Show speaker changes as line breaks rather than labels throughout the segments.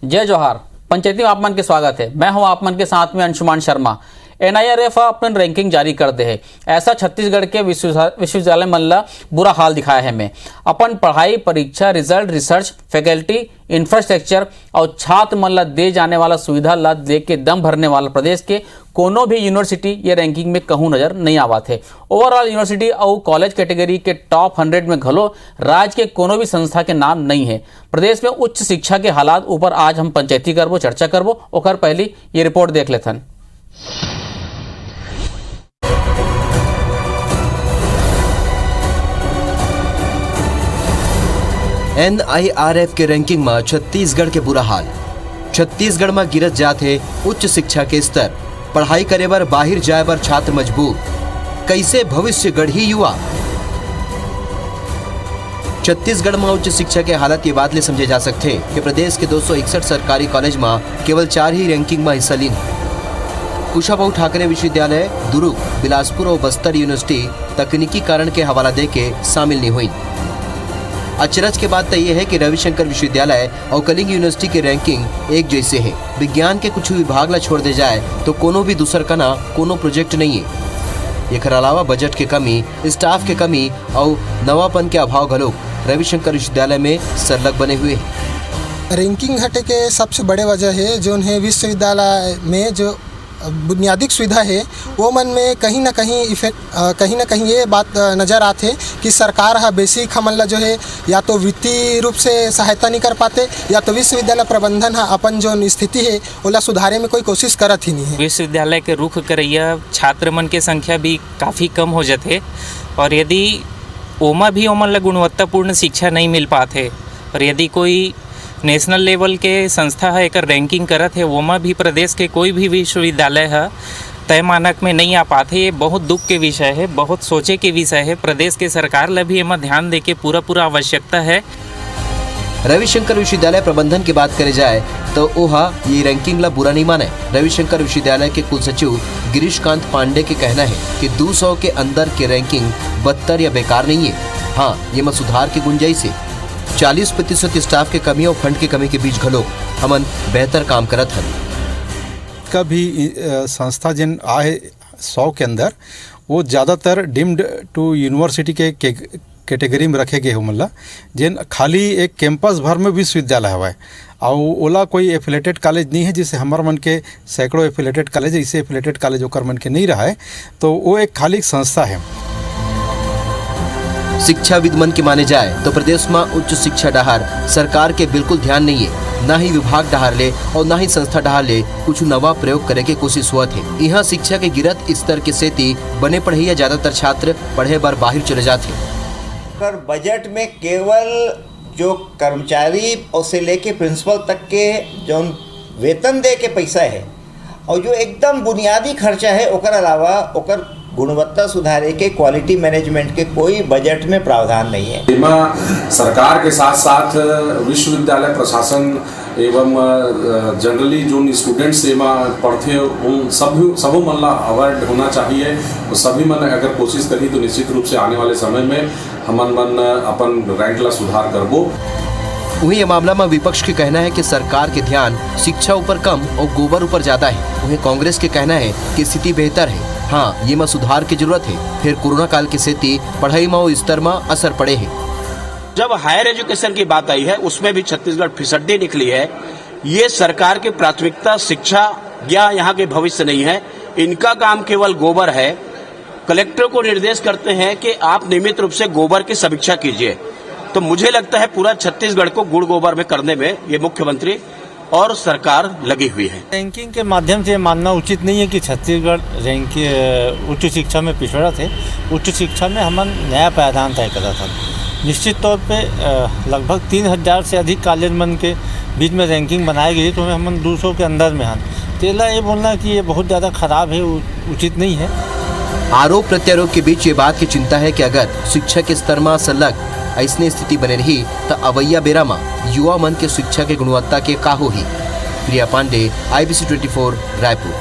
जय जोहार। पंचायती में आप मन के स्वागत है। मैं हूं आप मन के साथ में अंशुमान शर्मा। NIRF अपन रैंकिंग जारी कर दे है। ऐसा छत्तीसगढ़ के विश्वविद्यालय मन ला बुरा हाल दिखाया है। में अपन पढ़ाई, परीक्षा, रिजल्ट, रिसर्च, फैकल्टी, इंफ्रास्ट्रक्चर और छात्र मन ला दे जाने वाला सुविधा ला दे के दम भरने वाला प्रदेश के कोनो भी यूनिवर्सिटी ये रैंकिंग में कहूँ नजर नहीं आवा थे। ओवरऑल यूनिवर्सिटी और कॉलेज कैटेगरी के टॉप 100 में घलो राज्य के कोनो भी संस्था के नाम नहीं है। प्रदेश में उच्च शिक्षा के हालात ऊपर आज हम पंचायती करबो, चर्चा करबो। ओकर पहली ये रिपोर्ट देख लेथन।
NIRF के रैंकिंग में छत्तीसगढ़ के बुरा हाल। छत्तीसगढ़ में गिरत जाते उच्च शिक्षा के स्तर, पढ़ाई करे बर बाहर जाए बर छात्र मजबूर, कैसे भविष्य गढ़ी युवा। छत्तीसगढ़ में उच्च शिक्षा के हालत ये बात ले समझे जा सकते कि प्रदेश के 261 सरकारी कॉलेज में केवल 4 ही रैंकिंग में हिस्सा लीन। कुशाभाऊ ठाकरे विश्वविद्यालय, दुर्ग, बिलासपुर और बस्तर यूनिवर्सिटी तकनीकी कारण के हवाला दे के शामिल नहीं हुई। अचरज के बात तो ये है कि रविशंकर विश्वविद्यालय और कलिंग यूनिवर्सिटी की रैंकिंग एक जैसे है। विज्ञान के कुछ विभाग ला छोड़ दे जाए तो कोनो भी दूसर का ना कोनो प्रोजेक्ट नहीं है। एकर अलावा बजट के कमी, स्टाफ के कमी और नवापन के अभाव घलो रविशंकर विश्वविद्यालय में सरलग बने हुए हैं।
रैंकिंग घटे के सबसे बड़े वजह है जो है विश्वविद्यालय में जो बुनियादी सुविधा है वो मन में कहीं ना कहीं ये बात नज़र आते है कि सरकार हा बेसिक हमन ला जो है या तो वित्तीय रूप से सहायता नहीं कर पाते या तो विश्वविद्यालय प्रबंधन हा अपन जो स्थिति है ओला सुधारे में कोई कोशिश करत ही नहीं है।
विश्वविद्यालय के रुख करैया छात्र मन के संख्या भी काफ़ी कम हो जाते और यदि ओमन ला गुणवत्तापूर्ण शिक्षा नहीं मिल पाते और यदि कोई नेशनल लेवल के संस्था है एक रैंकिंग करत है ओमा भी प्रदेश के कोई भी विश्वविद्यालय है तय मानक में नहीं आ पाते। ये बहुत दुख के विषय है, बहुत सोचे के विषय है। प्रदेश के सरकार ला भी एमा ध्यान दे के पूरा आवश्यकता है।
रविशंकर विश्वविद्यालय प्रबंधन की बात करे जाए तो ओहा ये रैंकिंग ला बुरा नहीं माने। रविशंकर विश्वविद्यालय के कुल सचिव गिरीश कांत पांडे के कहना है कि 200 के अंदर के रैंकिंग बदतर या बेकार नहीं है। हाँ, ये में सुधार की गुंजाइश है। 40% स्टाफ के कमी और फंड की कमी के बीच घलो हमन बेहतर काम करत हन।
कभी संस्था जिन आए 100 के अंदर वो ज़्यादातर डिम्ड टू यूनिवर्सिटी के कैटेगरी में रखे गए हमन ला, जिन खाली एक कैंपस भर में विश्वविद्यालय हवा और ओला कोई एफिलेटेड कॉलेज नहीं है। जिससे हमार मन के सैकड़ों एफिलेटेड कॉलेज, इसे एफिलेटेड कॉलेज ओकर मन के नहीं रहा है, तो वो एक खाली संस्था है।
शिक्षाविद मन के माने जाए तो प्रदेश में उच्च शिक्षा डहार सरकार के बिल्कुल ध्यान नहीं है। ना ही विभाग डहार ले और ना ही संस्था डहार ले कुछ नवा प्रयोग करे के कोशिश हुआ थे। यहाँ शिक्षा के गिरत स्तर के सेती बने पढ़ैया ज्यादातर छात्र पढ़े बार बाहर चले जाते।
पर बजट में केवल जो कर्मचारी और से लेके प्रिंसिपल तक के जो वेतन दे के पैसा है और जो एकदम बुनियादी खर्चा है ओकर अलावा ओकर गुणवत्ता सुधारे के, क्वालिटी मैनेजमेंट के कोई बजट में प्रावधान नहीं है।
एमा सरकार के साथ साथ विश्वविद्यालय प्रशासन एवं जनरली जो स्टूडेंट्स एमा पढ़ते उन सबों मन ला अवेयर होना चाहिए। तो सभी मन अगर कोशिश करी तो निश्चित रूप से आने वाले समय में हमन मन अपन रैंक ला सुधार करबो।
वहीं मामला में विपक्ष के कहना है कि सरकार के ध्यान शिक्षा ऊपर कम और गोबर ऊपर ज्यादा है। वहीं कांग्रेस के कहना है कि स्थिति बेहतर है। हाँ, ये में सुधार की जरूरत है। फिर कोरोना काल की स्थिति पढ़ाई में और स्तर में असर पड़े है।
जब हायर एजुकेशन की बात आई है उसमें भी छत्तीसगढ़ फिसड्डी निकली है। ये सरकार की प्राथमिकता शिक्षा या यहाँ के भविष्य नहीं है। इनका काम केवल गोबर है। कलेक्टर को निर्देश करते हैं कि आप नियमित रूप से गोबर की समीक्षा कीजिए। तो मुझे लगता है पूरा छत्तीसगढ़ को गुड़ गोबर में करने में ये मुख्यमंत्री और सरकार लगी हुई है।
रैंकिंग के माध्यम से मानना उचित नहीं है कि छत्तीसगढ़ उच्च शिक्षा में पिछड़ा थे। उच्च शिक्षा में हम नया पायदान तय करा था। निश्चित तौर पे लगभग 3000 से अधिक कॉलेज मन के बीच में रैंकिंग बनाई गई तो हम 200 के अंदर में हैं। तेला ये बोलना कि ये बहुत ज़्यादा खराब है उचित नहीं है।
आरोप प्रत्यारोप के बीच ये बात की चिंता है कि अगर शिक्षा के स्तर में संलग ऐसने स्थिति बने रही तो अवैया बेरा में युवा मन के शिक्षा के गुणवत्ता के का हो ही। प्रिया पांडे, IBC 24 रायपुर।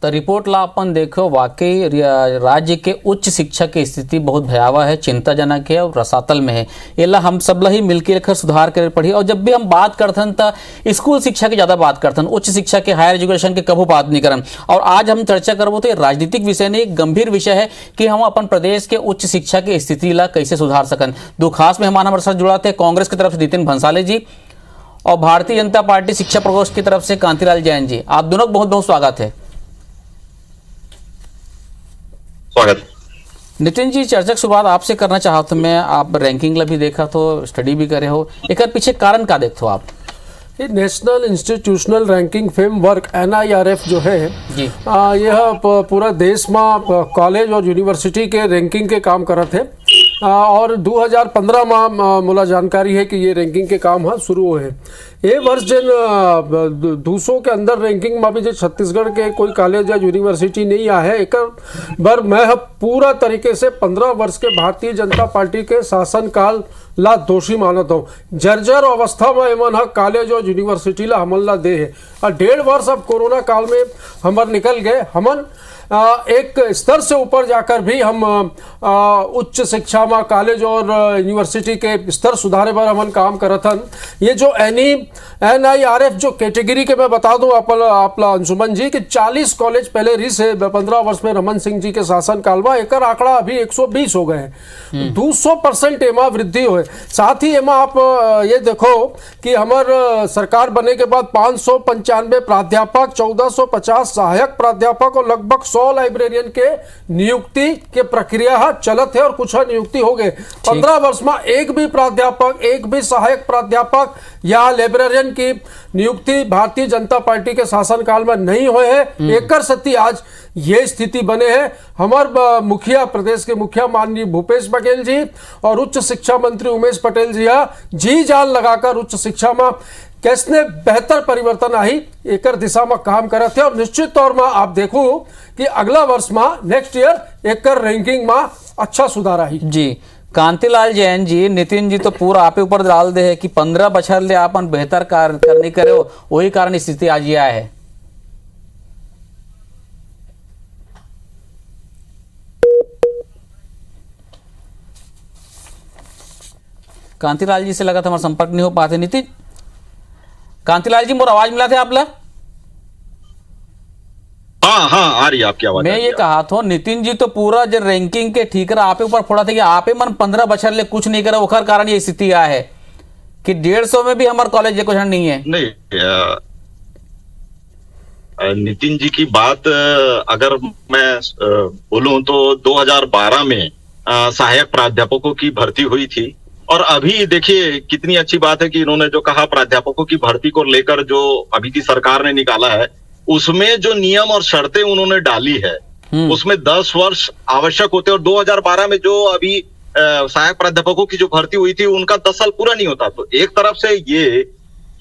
रिपोर्ट ला अपन देखो वाकई राज्य के उच्च शिक्षा की स्थिति बहुत भयावह है, चिंताजनक है और रसातल में है। ये ला हम सब ला ही मिलकर लेकर सुधार कर पड़ी। और जब भी हम बात करथन तो स्कूल शिक्षा की ज़्यादा बात करथन, उच्च शिक्षा के हायर एजुकेशन के कभू बात नहीं करन। और आज हम चर्चा करबो तो ये राजनीतिक विषय नहीं, एक गंभीर विषय है कि हम अपन प्रदेश के उच्च शिक्षा की स्थिति ला कैसे सुधार सकन। दो खास मेहमान हमारे साथ जुड़ा थे, कांग्रेस की तरफ से नितिन भंसाली जी और भारतीय जनता पार्टी शिक्षा प्रकोष्ठ की तरफ से कांतिलाल जैन जी। आप दोनों का बहुत बहुत स्वागत है।
स्वागत।
नितिन जी, चर्चा की शुरुआत आपसे करना चाहता हूं मैं। आप रैंकिंग ला भी देखा तो, स्टडी भी करे हो, एक पीछे कारण का देखते हो आप?
ये national institutional ranking framework NIRF जो है
जी,
यह पूरा देश में कॉलेज और यूनिवर्सिटी के रैंकिंग के काम करत है। और 2015 में मोला जानकारी है कि ये रैंकिंग के काम हाँ शुरू है। ये वर्ष जिन 200 के अंदर रैंकिंग में भी जो छत्तीसगढ़ के कोई कॉलेज या यूनिवर्सिटी नहीं आया है, एक बार मैं पूरा तरीके से 15 वर्ष के भारतीय जनता पार्टी के शासनकाल ला दोषी मानता हूँ। जर्जर अवस्था में एमन कॉलेज और यूनिवर्सिटी ला हमन ला दे है। और 1.5 वर्ष अब कोरोना काल में हमर निकल गए। हमन एक स्तर से ऊपर जाकर भी हम उच्च शिक्षा में कॉलेज और यूनिवर्सिटी के स्तर सुधारे पर हमन काम करथन। ये जो NIRF जो कैटेगरी के मैं बता दूं आपला अंशुमन जी कि 40 कॉलेज पहले रिस है 15 वर्ष में रमन सिंह जी के शासन काल में, एक आंकड़ा अभी 120 हो गए हैं। 200% एमा वृद्धि हुए। साथ ही एमा आप ये देखो कि हमार सरकार बने के बाद 595 प्राध्यापक, 1450 सहायक प्राध्यापक और लगभग 100 लाइब्रेरियन के नियुक्ति के प्रक्रिया चलत है और कुछ नियुक्ति हो गए। 15 वर्ष में एक भी प्राध्यापक, एक भी सहायक प्राध्यापक या लाइब्रेरियन की नियुक्ति भारतीय जनता पार्टी के शासनकाल में नहीं हुए है। एकर सती आज ये स्थिति बने हैं। हमारे मुखिया, प्रदेश के मुखिया माननीय भूपेश बघेल जी और उच्च शिक्षा मंत्री उमेश पटेल जी जान लगाकर उच्च शिक्षा में कैसने बेहतर परिवर्तन आई एकर दिशा में काम करे थे। और निश्चित तौर में आप देखो कि अगला वर्ष में नेक्स्ट ईयर एकर रैंकिंग में अच्छा सुधार आई।
जी, कांतिलाल जैन जी, नितिन जी तो पूरा आपे ऊपर डाल दे है कि 15 बछर ले आपन बेहतर कार्य करने करे हो, वही कारण स्थिति आज यह है। कांतिलाल जी से लगा था हमारा संपर्क नहीं हो पाते। नितिन, कांतिलाल जी मोर आवाज मिला थे आप ला?
हाँ आ रही है आपकी आवाज।
मैं ये कहा था नितिन जी तो पूरा जो रैंकिंग के ठीक रहा आपे ऊपर फोड़ा था कि आपे मन 15 बछर ले कुछ नहीं करा, ओखर कारण ये स्थिति आया है कि 150 में भी हमारे कॉलेज कुछ नहीं है।
नहीं, नितिन जी की बात अगर मैं बोलूं तो 2012 में सहायक प्राध्यापकों की भर्ती हुई थी। और अभी देखिए कितनी अच्छी बात है कि इन्होंने जो कहा प्राध्यापकों की भर्ती को लेकर जो अभी की सरकार ने निकाला है, उसमें जो नियम और शर्तें उन्होंने डाली है उसमें 10 वर्ष आवश्यक होते हैं। और 2012 में जो अभी सहायक प्राध्यापकों की जो भर्ती हुई थी उनका 10 साल पूरा नहीं होता। तो एक तरफ से ये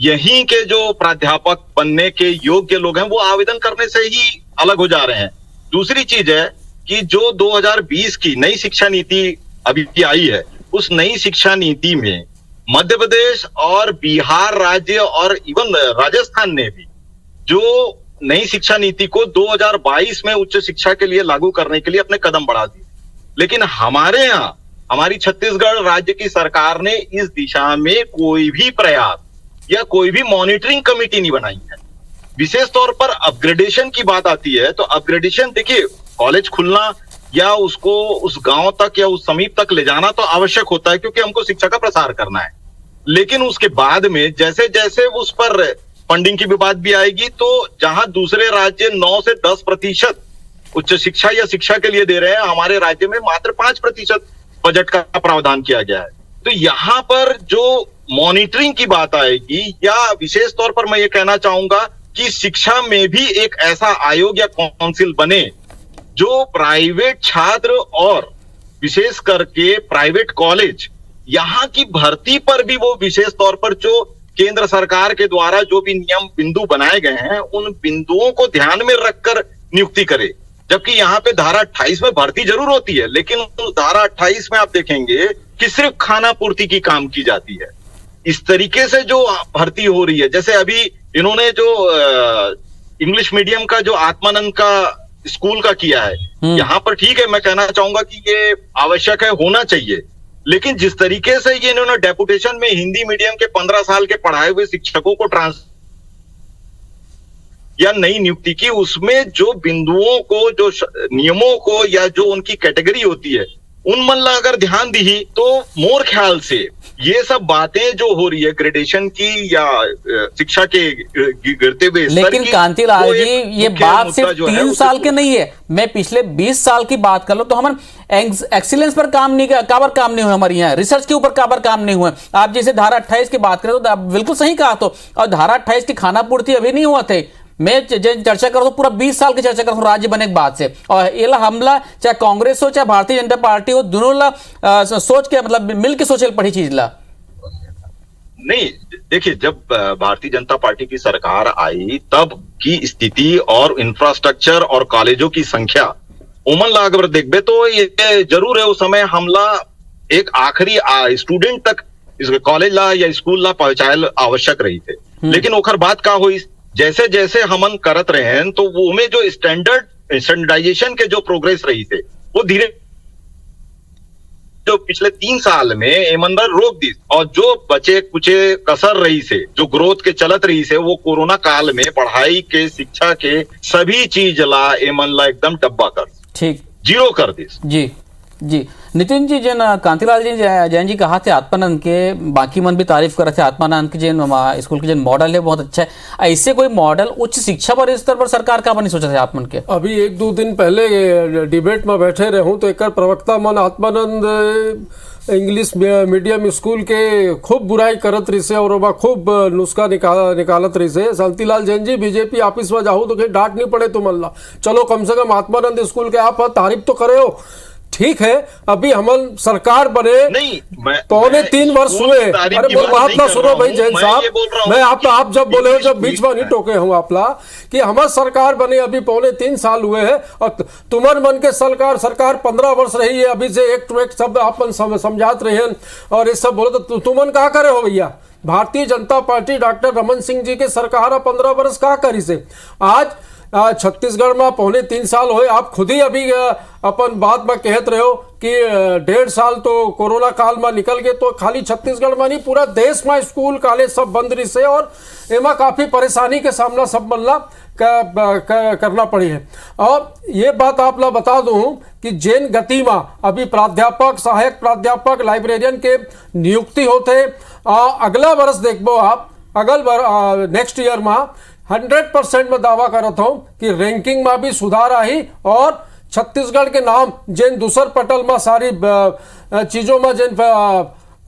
यहीं के जो प्राध्यापक बनने के योग्य लोग हैं वो आवेदन करने से ही अलग हो जा रहे हैं। दूसरी चीज है कि जो 2020 की नई शिक्षा नीति अभी आई है, उस नई शिक्षा नीति में मध्य प्रदेश और बिहार राज्य और इवन राजस्थान ने भी जो नई शिक्षा नीति को 2022 में उच्च शिक्षा के लिए लागू करने के लिए अपने कदम बढ़ा दिए। लेकिन हमारे यहाँ हमारी छत्तीसगढ़ राज्य की सरकार ने इस दिशा में कोई भी प्रयास या कोई भी मॉनिटरिंग कमेटी नहीं बनाई है। विशेष तौर पर अपग्रेडेशन की बात आती है तो अपग्रेडेशन देखिए, कॉलेज खुलना या उसको उस गांव तक या उस समीप तक ले जाना तो आवश्यक होता है क्योंकि हमको शिक्षा का प्रसार करना है। लेकिन उसके बाद में जैसे जैसे उस पर फंडिंग की भी बात भी आएगी तो जहां दूसरे राज्य 9 से 10% उच्च शिक्षा या शिक्षा के लिए दे रहे हैं, हमारे राज्य में मात्र 5% बजट का प्रावधान किया गया है। तो यहाँ पर जो मॉनिटरिंग की बात आएगी या विशेष तौर पर मैं ये कहना चाहूंगा कि शिक्षा में भी एक ऐसा आयोग या काउंसिल बने जो प्राइवेट छात्र और विशेष करके प्राइवेट कॉलेज यहाँ की भर्ती पर भी वो विशेष तौर पर जो केंद्र सरकार के द्वारा जो भी नियम बिंदु बनाए गए हैं उन बिंदुओं को ध्यान में रखकर नियुक्ति करे। जबकि यहाँ पे धारा 28 में भर्ती जरूर होती है, लेकिन उस धारा 28 में आप देखेंगे कि सिर्फ खाना पूर्ति की काम की जाती है। इस तरीके से जो भर्ती हो रही है, जैसे अभी इन्होंने जो इंग्लिश मीडियम का जो आत्मानंद का स्कूल का किया है। यहाँ पर ठीक है, मैं कहना चाहूंगा कि ये आवश्यक है, होना चाहिए, लेकिन जिस तरीके से ये इन्होंने डेपुटेशन में हिंदी मीडियम के 15 साल के पढ़ाए हुए शिक्षकों को या नई नियुक्ति की, उसमें जो बिंदुओं को, जो नियमों को या जो उनकी कैटेगरी होती है उन मल्ला अगर ध्यान दी तो मोर ख्याल से ये सब बातें जो हो रही है ग्रेडेशन की या शिक्षा के गिरते हुए स्तर
लेकिन
की,
कांतिलाल जी ये बात सिर्फ 3 साल के नहीं है, मैं पिछले 20 साल की बात कर लो तो हम एक्सीलेंस पर काम नहीं हुए, हमारे यहाँ रिसर्च के ऊपर काबर काम नहीं हुए। आप जैसे धारा 28 की बात करें तो आप बिल्कुल सही कहा, तो और धारा 28 की खाना पूर्ति अभी नहीं हुआ थे। मैं चर्चा कर रहा हूं पूरा 20 साल की चर्चा कर रहा हूं राज्य बने के बाद से, और ये हमला चाहे कांग्रेस हो चाहे भारतीय जनता पार्टी हो, दोनों ला सोच के मतलब मिल के सोचे पड़ी चीज ला
नहीं। देखिए, जब भारतीय जनता पार्टी की सरकार आई तब की स्थिति और इंफ्रास्ट्रक्चर और कॉलेजों की संख्या उमन ला अगर देखबे तो ये जरूर है उस समय हमला एक आखिरी स्टूडेंट तक कॉलेज ला या स्कूल ला पहुंचाए आवश्यक रही थे। लेकिन ओखर बात का हुई, जैसे जैसे हमन करत रहे हैं तो वो में जो स्टैंडर्डाइजेशन के जो प्रोग्रेस रही थे वो धीरे जो पिछले 3 साल में ईमानदार रोक दी, और जो बचे कुचे कसर रही से जो ग्रोथ के चलत रही से वो कोरोना काल में पढ़ाई के शिक्षा के सभी चीज ला ईमान ला एकदम डब्बा कर
ठीक
जीरो कर दी।
जी नितिन जी, जन कांतिलाल जी जैन जी कहा थे आत्मानंद के, बाकी मन भी तारीफ कर रहे थे आत्मानंद के जिन स्कूल के जिन मॉडल है बहुत अच्छा है। ऐसे कोई मॉडल उच्च शिक्षा पर स्तर पर सरकार का नहीं सोचा था आप मन के?
अभी 1-2 दिन पहले डिबेट में बैठे रहूं तो एक प्रवक्ता मन आत्मानंद इंग्लिश मीडियम स्कूल के खूब बुराई करत रही से और वह खूब नुस्खा निकालत रही से। शांतिलाल जैन जी बीजेपी ऑफिस में जाऊँ तो कहीं डांट नहीं पड़े तुम अल्लाह, चलो कम से कम आत्मानंद स्कूल के आप तारीफ तो करे हो, ठीक है। अभी हम सरकार बने
नहीं,
3.25 वर्ष हुए। अरे बात ना सुनो भाई जैन साहब, मैं आप जब बोले हो, जब बीच में नहीं टोके हूँ आपला कि हमारे सरकार बने अभी 3.25 साल हुए हैं और तुमन मन के सरकार 15 वर्ष रही है। अभी से एक टू एक शब्द आप समझात रहे हैं और ये सब बोलो तो तुमन क्या करे हो भैया? भारतीय जनता पार्टी डॉक्टर रमन सिंह जी के सरकार 15 वर्ष क्या करी से? आज छत्तीसगढ़ में 3.25 साल हुए, आप खुद ही अभी अपन बात में कहते रहे हो कि 1.5 साल तो कोरोना काल में निकल गए, तो खाली छत्तीसगढ़ में नहीं पूरा देश में स्कूल कॉलेज सब बंद रही से और एमा काफी परेशानी के सामना सब मल्ला करना पड़ी है। और ये बात आप ला बता दूं कि जैन गति में अभी प्राध्यापक, सहायक प्राध्यापक, लाइब्रेरियन के नियुक्ति होते, अगला वर्ष देखो आप, नेक्स्ट ईयर में 100% में दावा करता हूं कि रैंकिंग में भी सुधार आई और छत्तीसगढ़ के नाम जिन दूसर पटल में सारी चीजों में जिन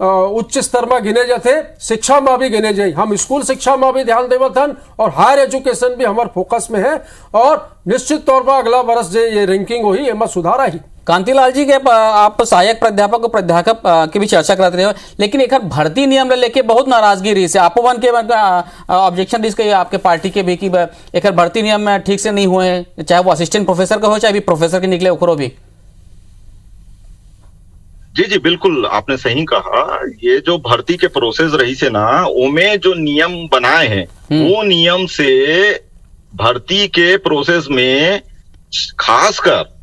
उच्च स्तर में गिने जाते, शिक्षा में भी गिने जाए। हम स्कूल शिक्षा में भी ध्यान देवत हन और हायर एजुकेशन भी हमारे फोकस में है और निश्चित तौर पर अगला वर्ष ये रैंकिंग हुई एमा सुधार आई।
कांतिलाल जी के आप सहायक प्राध्यापक और प्राध्यापक की भी चर्चा करते रहे हो, लेकिन एक भर्ती नियम लेके बहुत नाराजगी रही से, आपो वन के ऑब्जेक्शन रही आपके पार्टी के भी कि एक भर्ती नियम में ठीक से नहीं हुए, चाहे वो असिस्टेंट प्रोफेसर का हो चाहे भी प्रोफेसर के निकले ओकरो भी।
जी बिल्कुल आपने सही कहा। ये जो भर्ती के प्रोसेस रही से ना, ओमे जो नियम बनाए हैं वो नियम से भर्ती के प्रोसेस में खासकर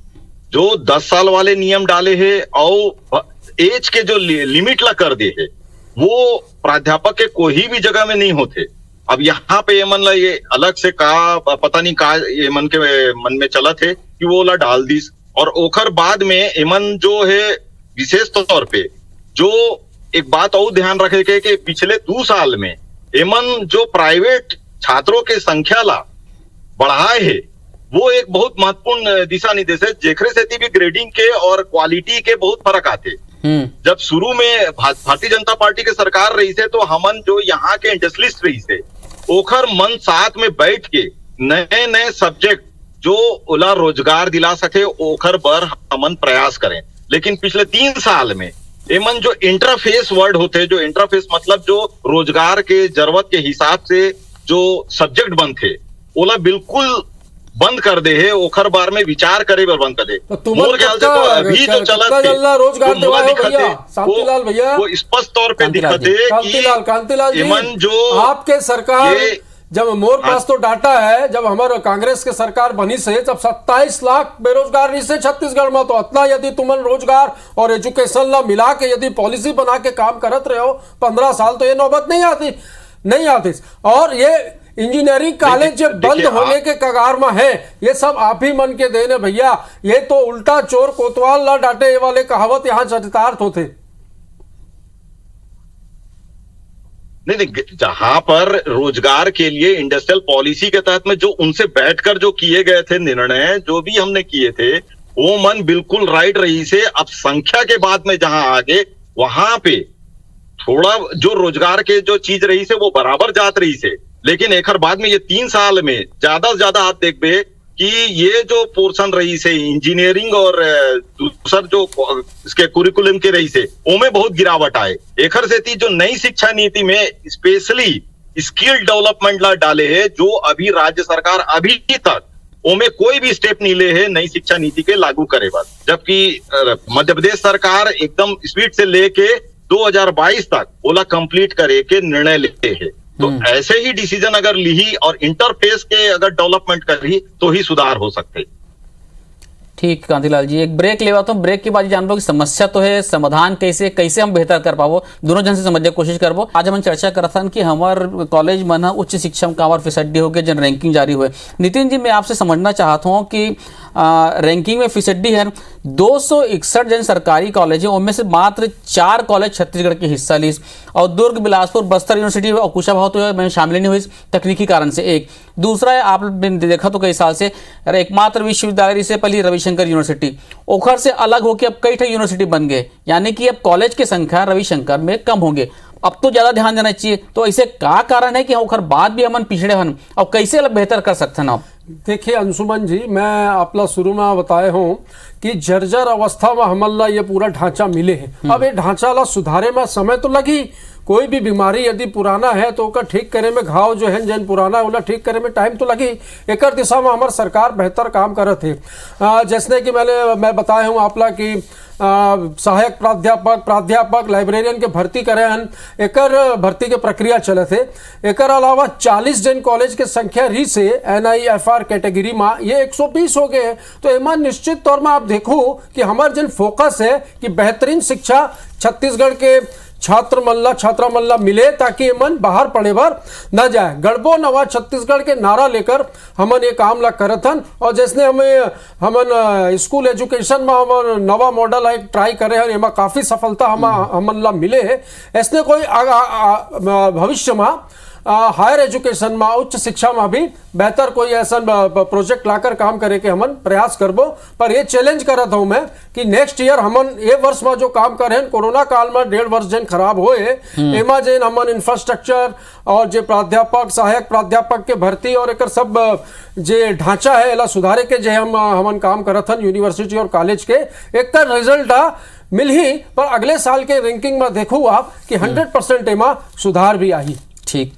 जो 10 साल वाले नियम डाले हैं और एज के जो लिमिट ला कर दे है वो प्राध्यापक के कोई भी जगह में नहीं होते। अब यहाँ पे ये मन ला ये अलग से का पता नहीं का ये मन में चला थे कि वो ला डाल दी, और ओखर बाद में एमन जो है विशेष तौर पे जो एक बात और ध्यान रखे के कि पिछले 2 साल में एमन जो प्राइवेट छात्रों के संख्या ला बढ़ाए है वो एक बहुत महत्वपूर्ण दिशा निर्देश है, जेखरे से भी ग्रेडिंग के और क्वालिटी के बहुत फर्क आते। जब शुरू में भारतीय जनता पार्टी के सरकार रही से तो हमन जो यहाँ के इंडस्ट्रियलिस्ट रही से ओखर मन साथ में बैठ के नए नए सब्जेक्ट जो ओला रोजगार दिला सके ओखर बर हमन प्रयास करें। लेकिन पिछले 3 साल में एमन जो इंटरफेस वर्ड होते, जो इंटरफेस मतलब जो रोजगार के जरूरत के हिसाब से जो सब्जेक्ट बंद थे ओला बिल्कुल बंद कर दे है, ओखर बार में विचार करे बर बंद कर दे। मोर ख्याल से तो अभी जो चला
रोजगार शांतिलाल भैया
वो स्पष्ट तौर पे दिखते कि
कांतिलाल जी
एमन जो
आपके सरकार जब मोर पास तो डाटा है, जब हमारे कांग्रेस के सरकार बनी से जब 27 लाख बेरोजगार रही से छत्तीसगढ़ में, तो इतना यदि तुमन रोजगार और एजुकेशन ला मिला के यदि पॉलिसी बना के काम करत रहे हो 15 साल, तो ये नौबत नहीं आती। और ये इंजीनियरिंग कॉलेज जब बंद होने के कगार में है, ये सब आप ही मन के देने भैया। ये तो उल्टा चोर कोतवाल ला डांटे ये वाले कहावत यहाँ चरितार्थ होते।
नहीं, जहां पर रोजगार के लिए इंडस्ट्रियल पॉलिसी के तहत में जो उनसे बैठकर जो किए गए थे निर्णय, जो भी हमने किए थे, वो मन बिल्कुल राइट रही से। अब संख्या के बाद में जहां आगे वहां पे थोड़ा जो रोजगार के जो चीज रही से वो बराबर जात रही से, लेकिन एक बाद में ये 3 साल में ज्यादा से ज्यादा आप देखबे कि ये जो पोर्शन रही से इंजीनियरिंग और दूसर जो इसके कुरिकुलम के रही से उनमें बहुत गिरावट आए। एकर से जो नई शिक्षा नीति में स्पेशली स्किल डेवलपमेंट ला डाले है, जो अभी राज्य सरकार अभी तक उनमें कोई भी स्टेप नहीं ले है नई शिक्षा नीति के लागू करे बाद, जबकि मध्य प्रदेश सरकार एकदम स्पीड से लेके 2022 तक ओला कंप्लीट करे के निर्णय लेते हैं। तो ऐसे ही डिसीजन अगर ली और इंटरफेस के अगर डेवलपमेंट करी तो ही सुधार हो सकते।
ठीक कांतिलाल जी, एक ब्रेक लेवा तो ब्रेक के बाद जान लो कि समस्या तो है, समाधान कैसे हम बेहतर कर पावो, दोनों जन से समझने की कोशिश करबो। आज हम चर्चा करत हन कि हमार कॉलेज मन उच्च शिक्षा में कावर फीसदी हो गए, जन रैंकिंग जारी हुए। नितिन जी, मैं आपसे समझना चाहता हूँ कि रैंकिंग में फीसदी है 261 जन सरकारी कॉलेज है, उनमें से मात्र 4 कॉलेज छत्तीसगढ़ के हिस्सा ली, और दुर्ग, बिलासपुर, बस्तर यूनिवर्सिटी और कुशाभाऊ तो मैं शामिल नहीं हुई तकनीकी कारण से। एक दूसरा है, आपने देखा तो कई साल से एकमात्र विश्वविद्यालय से पहले रविशंकर यूनिवर्सिटी, ओखर से अलग होकर अब कई यूनिवर्सिटी बन गए, यानी कि अब कॉलेज की संख्या रविशंकर में कम होंगे। अब तो ज्यादा ध्यान देना चाहिए। तो ऐसे क्या कारण है कि ओखर बाद भी हमन पिछड़े हन, और कैसे अलग बेहतर कर सकते हैं?
देखिए अंशुमन जी, मैं आपला शुरू में बताए हूँ कि जर्जर अवस्था में हमला ये पूरा ढांचा मिले है। अब ये ढांचा ला सुधारे में समय तो लगी। कोई भी बीमारी यदि पुराना है तो ओकर ठीक करे में, घाव जो है जन पुराना है ठीक करे में टाइम तो लगी। एक दिशा में हमार सरकार बेहतर काम करत है। जैसे कि मैं बताए हूँ आपला कि सहायक प्राध्यापक लाइब्रेरियन के भर्ती करे हन, एकर भर्ती के प्रक्रिया चलत है। एकर अलावा 40 जन कॉलेज के संख्या रही से NIFR कैटेगरी में ये 120 हो गए। तो एमा निश्चित तौर में आप देखो कि हमार जन फोकस है कि बेहतरीन शिक्षा छत्तीसगढ़ के छात्रा मल्ला मिले, ताकि मन बाहर पढ़े बार न जाए। गढ़बो नवा छत्तीसगढ़ के नारा लेकर हमन ये काम ला करत हन। और जैसे हमन स्कूल एजुकेशन में हमन नवा मॉडल एक ट्राई करे हैं, एमा काफी सफलता हमन ला मिले है। ऐसे कोई भविष्य में हायर एजुकेशन में, उच्च शिक्षा में भी बेहतर कोई ऐसा प्रोजेक्ट लाकर काम करे के हमन प्रयास करबो। पर ये चैलेंज करत हूं मैं कि नेक्स्ट ईयर हमन ये वर्ष में जो काम करे हैं, कोरोना काल में 1.5 वर्ष जन खराब होए, एमा जन हमन इंफ्रास्ट्रक्चर और जो प्राध्यापक सहायक प्राध्यापक के भर्ती और एक सब जे ढांचा है एला सुधारे के जे हमन काम करत हन यूनिवर्सिटी और कॉलेज के, एक रिजल्ट मिल ही। पर अगले साल के रैंकिंग में देखो आप कि 100% एमा सुधार भी आई।
ठीक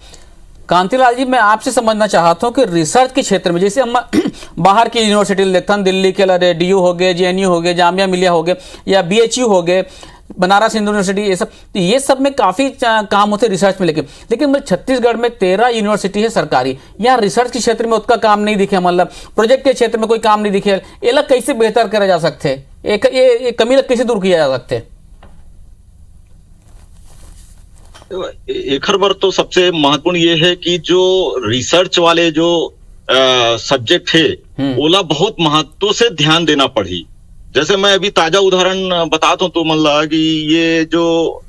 कांतिलाल जी, मैं आपसे समझना चाहता हूँ कि रिसर्च के क्षेत्र में, जैसे हम बाहर की यूनिवर्सिटी देखते हैं, दिल्ली के DU हो गए, JNU हो गए, जामिया मिलिया हो गए, या BHU हो गए, बनारस हिंदू यूनिवर्सिटी, ये सब में काफ़ी काम होते रिसर्च में। लेकिन छत्तीसगढ़ में 13 यूनिवर्सिटी है सरकारी, यहाँ रिसर्च के क्षेत्र में उतना काम नहीं दिखे, मतलब प्रोजेक्ट के क्षेत्र में कोई काम नहीं दिखे। ये लोग कैसे बेहतर करा जा सकते, ये कमी कैसे दूर किया जा सकते?
एक बार तो सबसे महत्वपूर्ण ये है कि जो रिसर्च वाले जो सब्जेक्ट है ओला बहुत महत्व से ध्यान देना पड़ी। जैसे मैं अभी ताजा उदाहरण बताता हूँ तो मतलब कि ये जो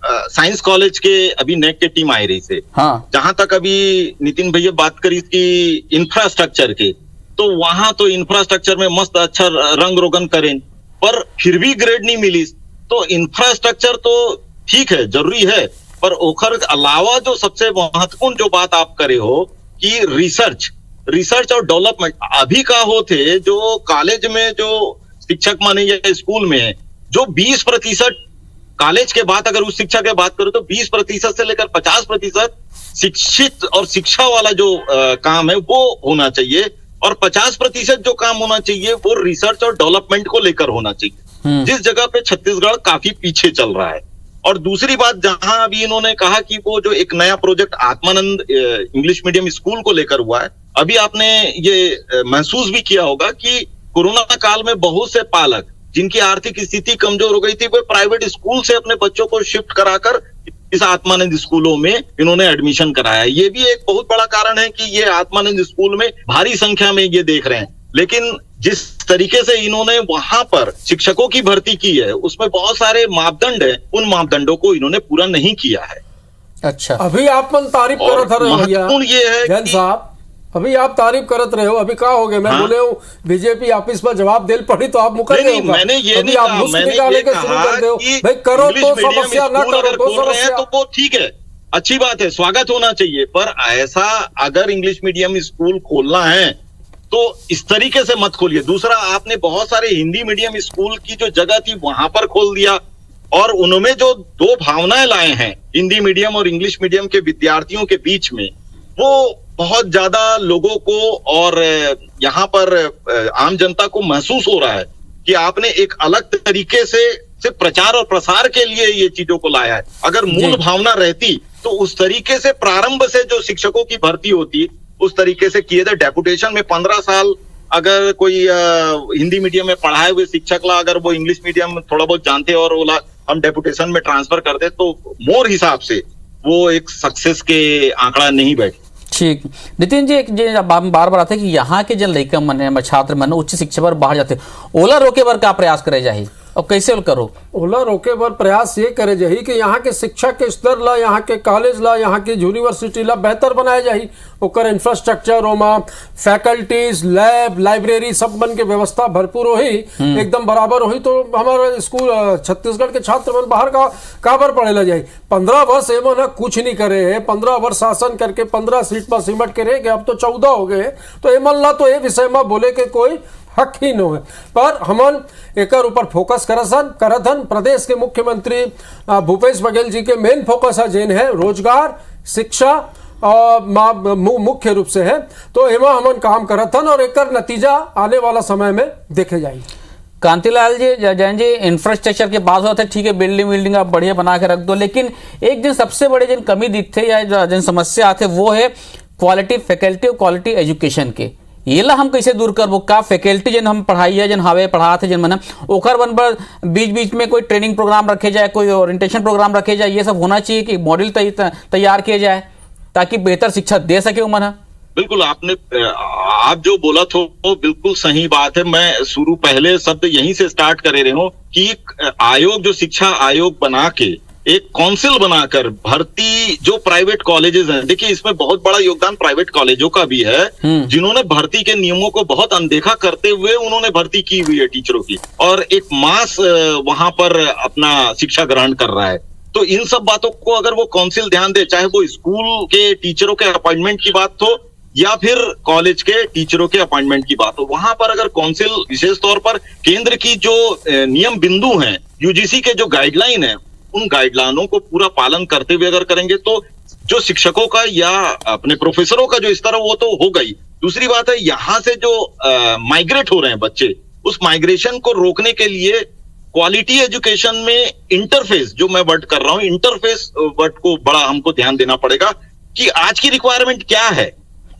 साइंस कॉलेज के अभी नेक के टीम आई रही से, हाँ। जहां तक अभी नितिन भैया बात करी कि इंफ्रास्ट्रक्चर के, तो वहां तो इंफ्रास्ट्रक्चर में मस्त अच्छा रंग रोगन करें, पर फिर भी ग्रेड नहीं मिली। तो इंफ्रास्ट्रक्चर तो ठीक है, जरूरी है, पर ओखर अलावा जो सबसे महत्वपूर्ण जो बात आप करे हो कि रिसर्च और डेवलपमेंट अभी का होते, जो कॉलेज में जो शिक्षक माने या स्कूल में जो 20% कॉलेज के बाद अगर उस शिक्षा के बात करो तो 20% से लेकर 50% शिक्षित और शिक्षा वाला जो काम है वो होना चाहिए, और 50% जो काम होना चाहिए वो रिसर्च और डेवलपमेंट को लेकर होना चाहिए, जिस जगह पे छत्तीसगढ़ काफी पीछे चल रहा है। और दूसरी बात, जहां अभी इन्होंने कहा कि वो जो एक नया project Atmanand English medium school को लेकर हुआ है, अभी आपने ये महसूस भी किया होगा कि कोरोना काल में बहुत से पालक जिनकी आर्थिक स्थिति कमजोर हो गई थी, वो प्राइवेट स्कूल से अपने बच्चों को शिफ्ट कराकर इस आत्मानंद स्कूलों में इन्होंने एडमिशन कराया। ये भी एक बहुत बड़ा कारण है कि ये आत्मानंद स्कूल में भारी संख्या में ये देख रहे हैं। लेकिन जिस तरीके से इन्होंने वहां पर शिक्षकों की भर्ती की है, उसमें बहुत सारे मापदंड है, उन मापदंडों को इन्होंने पूरा नहीं किया है।
अच्छा,
अभी आप मन तारीफ करत रहे हो भैया
महत्वपूर्ण ये है
जैन साहब, अभी आप तारीफ करत रहे हो, अभी क्या हो गया? मैं
हाँ?
बोले हूँ बीजेपी ऑफिस पर जवाब देल पड़ी तो आप मुकर
नहीं,
गए।
मैंने ये नहीं कहा, मैंने ये कहा कि
भाई करो
इंग्लिश
तो
मीडियम
समस्या, ना
स्कूल
करो
अगर
तो
खोल रहे हैं
समस्या।
तो वो ठीक है, अच्छी बात है, स्वागत होना चाहिए। पर ऐसा अगर इंग्लिश मीडियम स्कूल खोलना है तो इस तरीके से मत खोलिए। दूसरा, आपने बहुत सारे हिंदी मीडियम स्कूल की जो जगह थी वहां पर खोल दिया, और उनमें जो दो भावनाएं लाए हैं हिंदी मीडियम और इंग्लिश मीडियम के विद्यार्थियों के बीच में, वो बहुत ज्यादा लोगों को और यहाँ पर आम जनता को महसूस हो रहा है कि आपने एक अलग तरीके से सिर्फ प्रचार और प्रसार के लिए ये चीजों को लाया है। अगर मूल भावना रहती तो उस तरीके से प्रारंभ से जो शिक्षकों की भर्ती होती उस तरीके से किए थे। डेपुटेशन में 15 साल अगर कोई हिंदी मीडियम में पढ़ाए हुए शिक्षक ला अगर वो इंग्लिश मीडियम थोड़ा बहुत जानते और वो हम डेपुटेशन में ट्रांसफर कर दे तो मोर हिसाब से वो एक सक्सेस के आंकड़ा नहीं बैठे।
ठीक नितिन जी, एक बार बार आते हैं कि यहाँ के जन लड़का मन छात्र मन उच्च शिक्षा पर बाहर जाते, ओला रोके बर का प्रयास करे जाही और कैसे करो?
ओला रोके बर प्रयास ये करे जाही कि यहाँ के शिक्षा के स्तर ला, यहाँ के कॉलेज ला, यहाँ की यूनिवर्सिटी ला बेहतर बनाए जाही। ओकर इंफ्रास्ट्रक्चर ओमा फैकल्टीज, लैब, लाइब्रेरी सब बन के व्यवस्था भरपूर होही, एकदम बराबर होही तो हमारे स्कूल छत्तीसगढ़ के छात्र मन बाहर का काबर पढ़ेला जाही। 15 वर्ष एमन कुछ नहीं करे है, 15 वर्ष शासन करके 15 सीट पर सिमट के रह गए, अब तो 14 हो गए, तो एमन ला तो ये विषय में बोले के कोई हक ही न है। पर हमन एकर ऊपर फोकस करथन। प्रदेश के मुख्यमंत्री भूपेश बघेल जी के मेन फोकस है जेन है रोजगार, शिक्षा मुख्य रूप से है, तो एमा हमन काम करथन और एकर नतीजा आने वाला समय में देखे जाएगी।
कांतिलाल जी, जैन जी, इंफ्रास्ट्रक्चर के बात होता है, ठीक है, बिल्डिंग आप बढ़िया बना के रख दो, लेकिन एक दिन सबसे बड़े जिन कमी दिखते या जिन समस्या आते वो है क्वालिटी फैकल्टी और क्वालिटी एजुकेशन के। ये ला हम कैसे दूर करबो? का फैकल्टी जन हम पढ़ाई है जन हवे पढ़ाते जन मन ओकर बन पर बीच बीच में कोई ट्रेनिंग प्रोग्राम रखे जाए, कोई ओरिएंटेशन प्रोग्राम रखे जाए, ये सब होना चाहिए कि मॉडल तैयार किए जाए ताकि बेहतर शिक्षा दे सके वो मन।
बिल्कुल, आप जो बोला तो वो बिल्कुल सही बात है। मैं शुरू पहले शब्द यहीं से स्टार्ट करे रहे हूं कि आयोग जो शिक्षा आयोग बना के एक काउंसिल बनाकर भर्ती जो प्राइवेट कॉलेजेस हैं, देखिए इसमें बहुत बड़ा योगदान प्राइवेट कॉलेजों का भी है, जिन्होंने भर्ती के नियमों को बहुत अनदेखा करते हुए उन्होंने भर्ती की हुई है टीचरों की, और एक मास वहां पर अपना शिक्षा ग्रहण कर रहा है। तो इन सब बातों को अगर वो काउंसिल ध्यान दे, चाहे वो स्कूल के टीचरों के अपॉइंटमेंट की बात हो या फिर कॉलेज के टीचरों के अपॉइंटमेंट की बात हो, वहां पर अगर काउंसिल विशेष तौर पर केंद्र की जो नियम बिंदु हैं, यूजीसी के जो गाइडलाइन है, उन गाइडलाइनों को पूरा पालन करते हुए अगर करेंगे तो जो शिक्षकों का या अपने प्रोफेसरों का जो स्तर है वो तो होगा ही। दूसरी बात है, यहाँ से जो माइग्रेट हो रहे हैं बच्चे, उस माइग्रेशन को रोकने के लिए क्वालिटी एजुकेशन में इंटरफेस, जो मैं वर्ड कर रहा हूँ, इंटरफेस वर्ड को बड़ा हमको ध्यान देना पड़ेगा कि आज की रिक्वायरमेंट क्या है।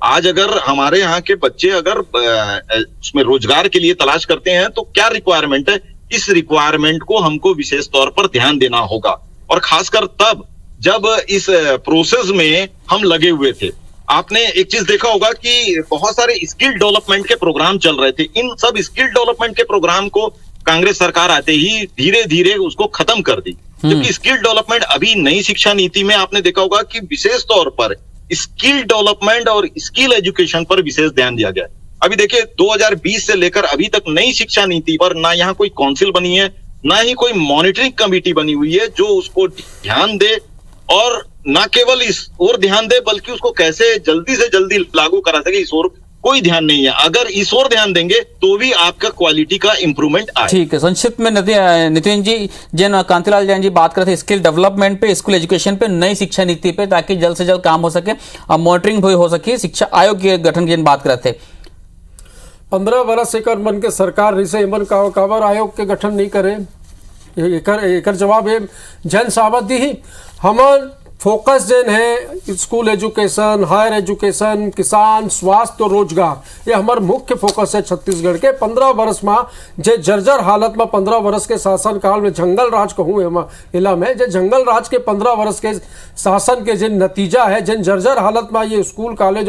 आज अगर हमारे यहाँ के बच्चे अगर उसमें रोजगार के लिए तलाश करते हैं तो क्या रिक्वायरमेंट है, इस रिक्वायरमेंट को हमको विशेष तौर पर ध्यान देना होगा, और खासकर तब जब इस प्रोसेस में हम लगे हुए थे। आपने एक चीज देखा होगा कि बहुत सारे स्किल डेवलपमेंट के प्रोग्राम चल रहे थे, इन सब स्किल डेवलपमेंट के प्रोग्राम को कांग्रेस सरकार आते ही धीरे धीरे उसको खत्म कर दी। जबकि स्किल डेवलपमेंट अभी नई शिक्षा नीति में आपने देखा होगा कि विशेष तौर पर स्किल डेवलपमेंट और स्किल एजुकेशन पर विशेष ध्यान दिया गया। अभी देखिए 2020 से लेकर अभी तक नई शिक्षा नीति पर ना यहाँ कोई काउंसिल बनी है, ना ही कोई मॉनिटरिंग कमेटी बनी हुई है जो उसको ध्यान दे, और ना केवल इस ओर ध्यान दे बल्कि उसको कैसे जल्दी से जल्दी लागू करा सके, इस ओर कोई ध्यान नहीं है। अगर इस ओर ध्यान देंगे तो भी आपका क्वालिटी का इंप्रूवमेंट आए। ठीक
है, संक्षिप्त में नितिन जी, जैन कांतिलाल जैन जी बात कर रहे थे स्किल डेवलपमेंट पे, स्कूल एजुकेशन पे, नई शिक्षा नीति पे, ताकि जल्द से जल्द काम हो सके और मॉनिटरिंग भी हो सके। शिक्षा आयोग के गठन की बात कर रहे थे।
15 वर्ष एक मन के सरकार रिसे एमन काबर आयोग के गठन नहीं करे, एकर जवाब है जन साहब दी ही हमन फोकस जेन है स्कूल एजुकेशन, हायर एजुकेशन, किसान, स्वास्थ्य और रोजगार, ये हमार मुख्य फोकस है छत्तीसगढ़ के 15 वर्ष में जे जर्जर हालत में 15 वर्ष के शासन काल में जंगल राज कहूँ इला में जे जंगल राज के 15 वर्ष के शासन के जिन नतीजा है जिन जर्जर हालत में ये स्कूल कॉलेज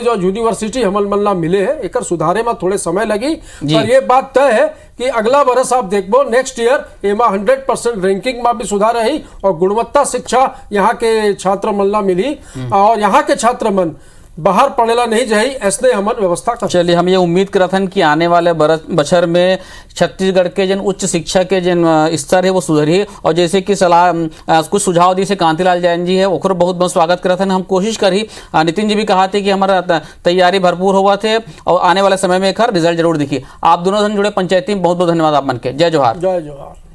और यूनिवर्सिटी हमल मल्ला मिले है एकर सुधारे में थोड़े समय लगी, पर ये बात तय है कि अगला वर्ष आप देखो नेक्स्ट ईयर एमा 100% रैंकिंग में भी सुधार रही और गुणवत्ता शिक्षा यहाँ के छात्र मन ला मिली और यहाँ के छात्र मन बाहर पढ़ेला नहीं जाई ऐसने हमन व्यवस्था कर।
चलिए हम ये उम्मीद करत हन कि आने वाले बछर में छत्तीसगढ़ के जिन उच्च शिक्षा के जिन स्तर है वो सुधरी और जैसे कि सलाह कुछ सुझाव दी से कांतिलाल जैन जी है ओकर बहुत बहुत स्वागत करत हन। हम कोशिश करी नितिन जी भी कहा थे कि हमारा तैयारी भरपूर हुआ थे और आने वाले समय में एक रिजल्ट जरूर दिखी। आप दोनों जन जुड़े पंचायती में बहुत बहुत धन्यवाद आप मन के। जय जोहार।
जय जोहार।